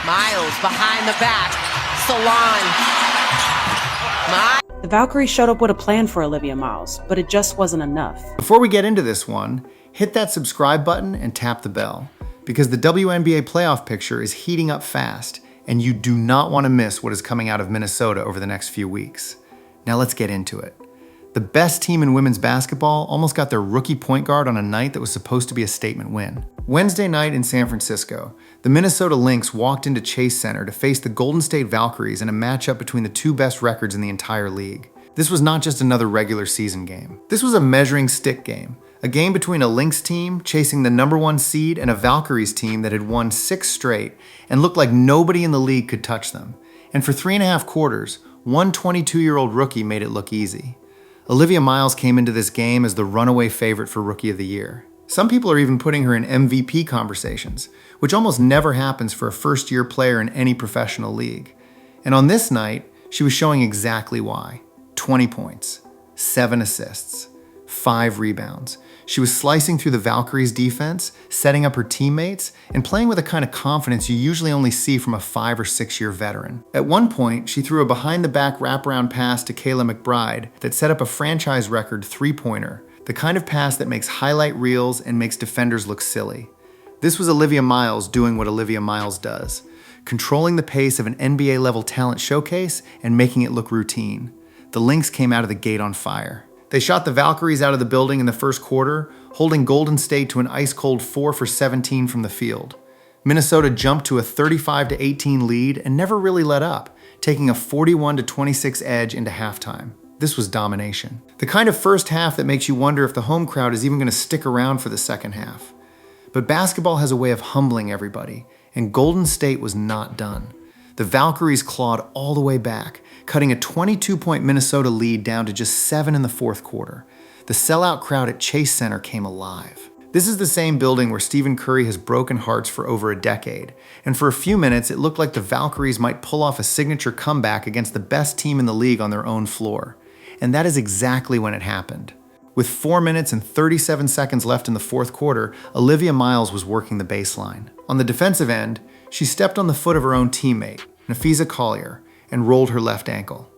Miles behind the back. Salon. The Valkyries showed up with a plan for Olivia Miles, but it just wasn't enough. Before we get into this one, hit that subscribe button and tap the bell, because the WNBA playoff picture is heating up fast, and you do not want to miss what is coming out of Minnesota over the next few weeks. Now let's get into it. The best team in women's basketball almost got their rookie point guard on a night that was supposed to be a statement win. Wednesday night in San Francisco, the Minnesota Lynx walked into Chase Center to face the Golden State Valkyries in a matchup between the two best records in the entire league. This was not just another regular season game. This was a measuring stick game. A game between a Lynx team chasing the #1 seed and a Valkyries team that had won 6 straight and looked like nobody in the league could touch them. And for 3.5 quarters, one 22-year-old rookie made it look easy. Olivia Miles came into this game as the runaway favorite for Rookie of the Year. Some people are even putting her in MVP conversations, which almost never happens for a first-year player in any professional league. And on this night, she was showing exactly why. 20 points, 7 assists, 5 rebounds. She was slicing through the Valkyries' defense, setting up her teammates, and playing with a kind of confidence you usually only see from a 5 or 6 year veteran. At one point, she threw a behind-the-back wraparound pass to Kayla McBride that set up a franchise record 3-pointer, the kind of pass that makes highlight reels and makes defenders look silly. This was Olivia Miles doing what Olivia Miles does, controlling the pace of an NBA-level talent showcase and making it look routine. The Lynx came out of the gate on fire. They shot the Valkyries out of the building in the first quarter, holding Golden State to an ice-cold 4 for 17 from the field. Minnesota jumped to a 35-18 lead and never really let up, taking a 41-26 edge into halftime. This was domination. The kind of first half that makes you wonder if the home crowd is even going to stick around for the second half. But basketball has a way of humbling everybody, and Golden State was not done. The Valkyries clawed all the way back, cutting a 22-point Minnesota lead down to just 7 in the fourth quarter. The sellout crowd at Chase Center came alive. This is the same building where Stephen Curry has broken hearts for over a decade, and for a few minutes it looked like the Valkyries might pull off a signature comeback against the best team in the league on their own floor. And that is exactly when it happened. With 4 minutes and 37 seconds left in the fourth quarter, Olivia Miles was working the baseline. On the defensive end, she stepped on the foot of her own teammate, Napheesa Collier, and rolled her left ankle.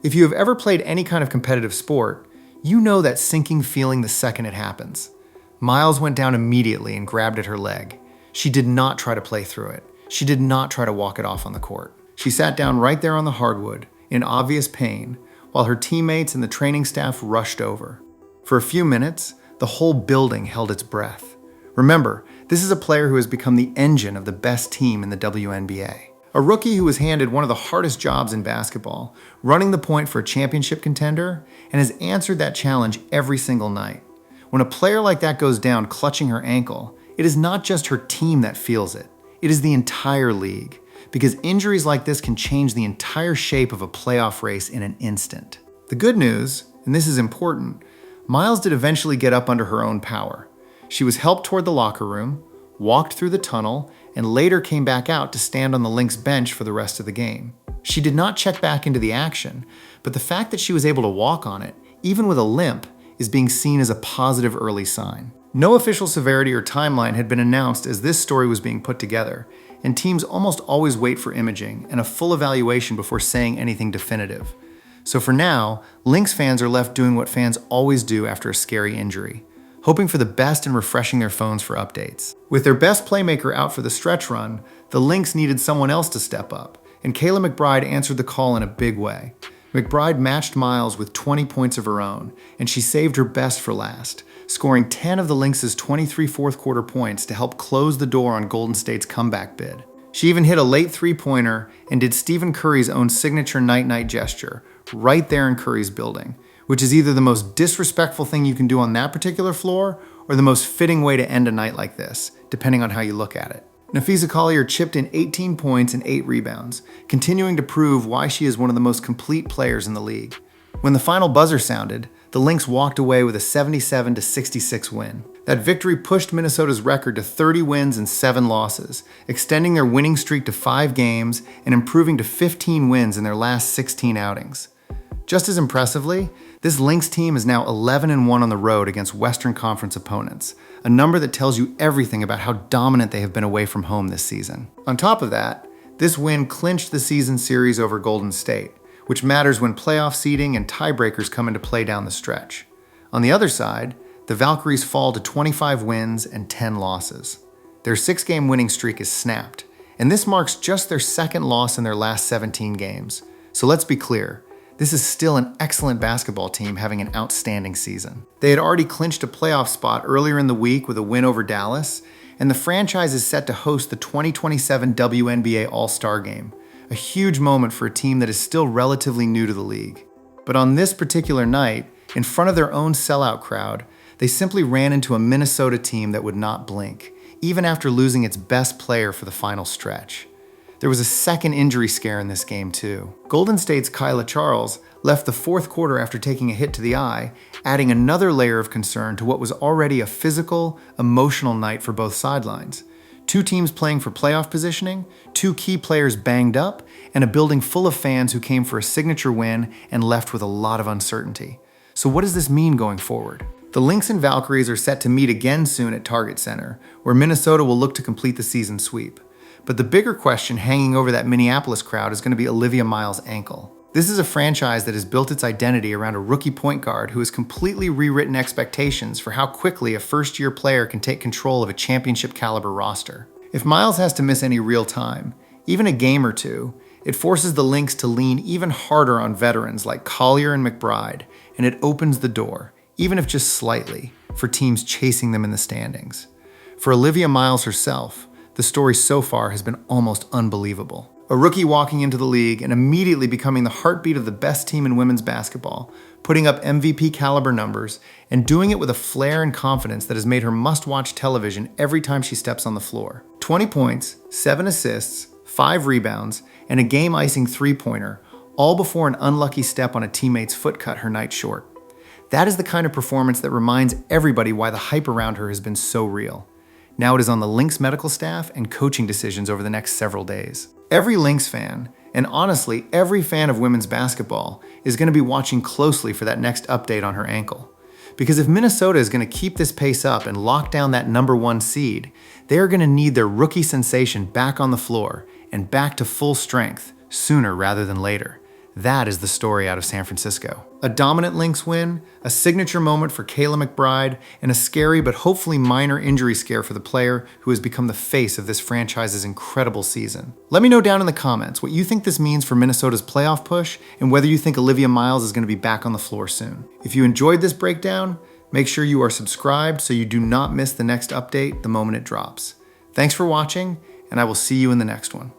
If you have ever played any kind of competitive sport, you know that sinking feeling the second it happens. Miles went down immediately and grabbed at her leg. She did not try to play through it. She did not try to walk it off on the court. She sat down right there on the hardwood, in obvious pain, while her teammates and the training staff rushed over. For a few minutes, the whole building held its breath. Remember, this is a player who has become the engine of the best team in the WNBA. A rookie who was handed one of the hardest jobs in basketball, running the point for a championship contender, and has answered that challenge every single night. When a player like that goes down clutching her ankle, it is not just her team that feels it. It is the entire league, because injuries like this can change the entire shape of a playoff race in an instant. The good news, and this is important, Miles did eventually get up under her own power. She was helped toward the locker room, walked through the tunnel, and later came back out to stand on the Lynx bench for the rest of the game. She did not check back into the action, but the fact that she was able to walk on it, even with a limp, is being seen as a positive early sign. No official severity or timeline had been announced as this story was being put together, and teams almost always wait for imaging and a full evaluation before saying anything definitive. So for now, Lynx fans are left doing what fans always do after a scary injury, hoping for the best and refreshing their phones for updates. With their best playmaker out for the stretch run, the Lynx needed someone else to step up, and Kayla McBride answered the call in a big way. McBride matched Miles with 20 points of her own, and she saved her best for last, scoring 10 of the Lynx's 23 fourth quarter points to help close the door on Golden State's comeback bid. She even hit a late three-pointer and did Stephen Curry's own signature night-night gesture, right there in Curry's building, which is either the most disrespectful thing you can do on that particular floor or the most fitting way to end a night like this, depending on how you look at it. Napheesa Collier chipped in 18 points and 8 rebounds, continuing to prove why she is one of the most complete players in the league. When the final buzzer sounded, the Lynx walked away with a 77-66 win. That victory pushed Minnesota's record to 30 wins and 7 losses, extending their winning streak to 5 games and improving to 15 wins in their last 16 outings. Just as impressively, this Lynx team is now 11-1 on the road against Western Conference opponents, a number that tells you everything about how dominant they have been away from home this season. On top of that, This win clinched the season series over Golden State, which matters when playoff seeding and tiebreakers come into play down the stretch. On the other side, the Valkyries fall to 25 wins and 10 losses. Their 6-game winning streak is snapped, and this marks just their second loss in their last 17 games. So let's be clear, this is still an excellent basketball team having an outstanding season. They had already clinched a playoff spot earlier in the week with a win over Dallas, and the franchise is set to host the 2027 WNBA All-Star Game, a huge moment for a team that is still relatively new to the league. But on this particular night, in front of their own sellout crowd, they simply ran into a Minnesota team that would not blink, even after losing its best player for the final stretch. There was a second injury scare in this game too. Golden State's Kyla Charles left the fourth quarter after taking a hit to the eye, adding another layer of concern to what was already a physical, emotional night for both sidelines. Two teams playing for playoff positioning, two key players banged up, and a building full of fans who came for a signature win and left with a lot of uncertainty. So what does this mean going forward? The Lynx and Valkyries are set to meet again soon at Target Center, where Minnesota will look to complete the season sweep. But the bigger question hanging over that Minneapolis crowd is going to be Olivia Miles' ankle. This is a franchise that has built its identity around a rookie point guard who has completely rewritten expectations for how quickly a first-year player can take control of a championship-caliber roster. If Miles has to miss any real time, even a game or two, it forces the Lynx to lean even harder on veterans like Collier and McBride, and it opens the door, even if just slightly, for teams chasing them in the standings. For Olivia Miles herself, the story so far has been almost unbelievable. A rookie walking into the league and immediately becoming the heartbeat of the best team in women's basketball, putting up MVP caliber numbers, and doing it with a flair and confidence that has made her must-watch television every time she steps on the floor. 20 points, 7 assists, 5 rebounds, and a game-icing three-pointer, all before an unlucky step on a teammate's foot cut her night short. That is the kind of performance that reminds everybody why the hype around her has been so real. Now it is on the Lynx medical staff and coaching decisions over the next several days. Every Lynx fan, and honestly every fan of women's basketball, is going to be watching closely for that next update on her ankle. Because if Minnesota is going to keep this pace up and lock down that #1 seed, they are going to need their rookie sensation back on the floor and back to full strength sooner rather than later. That is the story out of San Francisco. A dominant Lynx win, a signature moment for Kayla McBride, and a scary but hopefully minor injury scare for the player who has become the face of this franchise's incredible season. Let me know down in the comments what you think this means for Minnesota's playoff push and whether you think Olivia Miles is going to be back on the floor soon. If you enjoyed this breakdown, make sure you are subscribed so you do not miss the next update the moment it drops. Thanks for watching, and I will see you in the next one.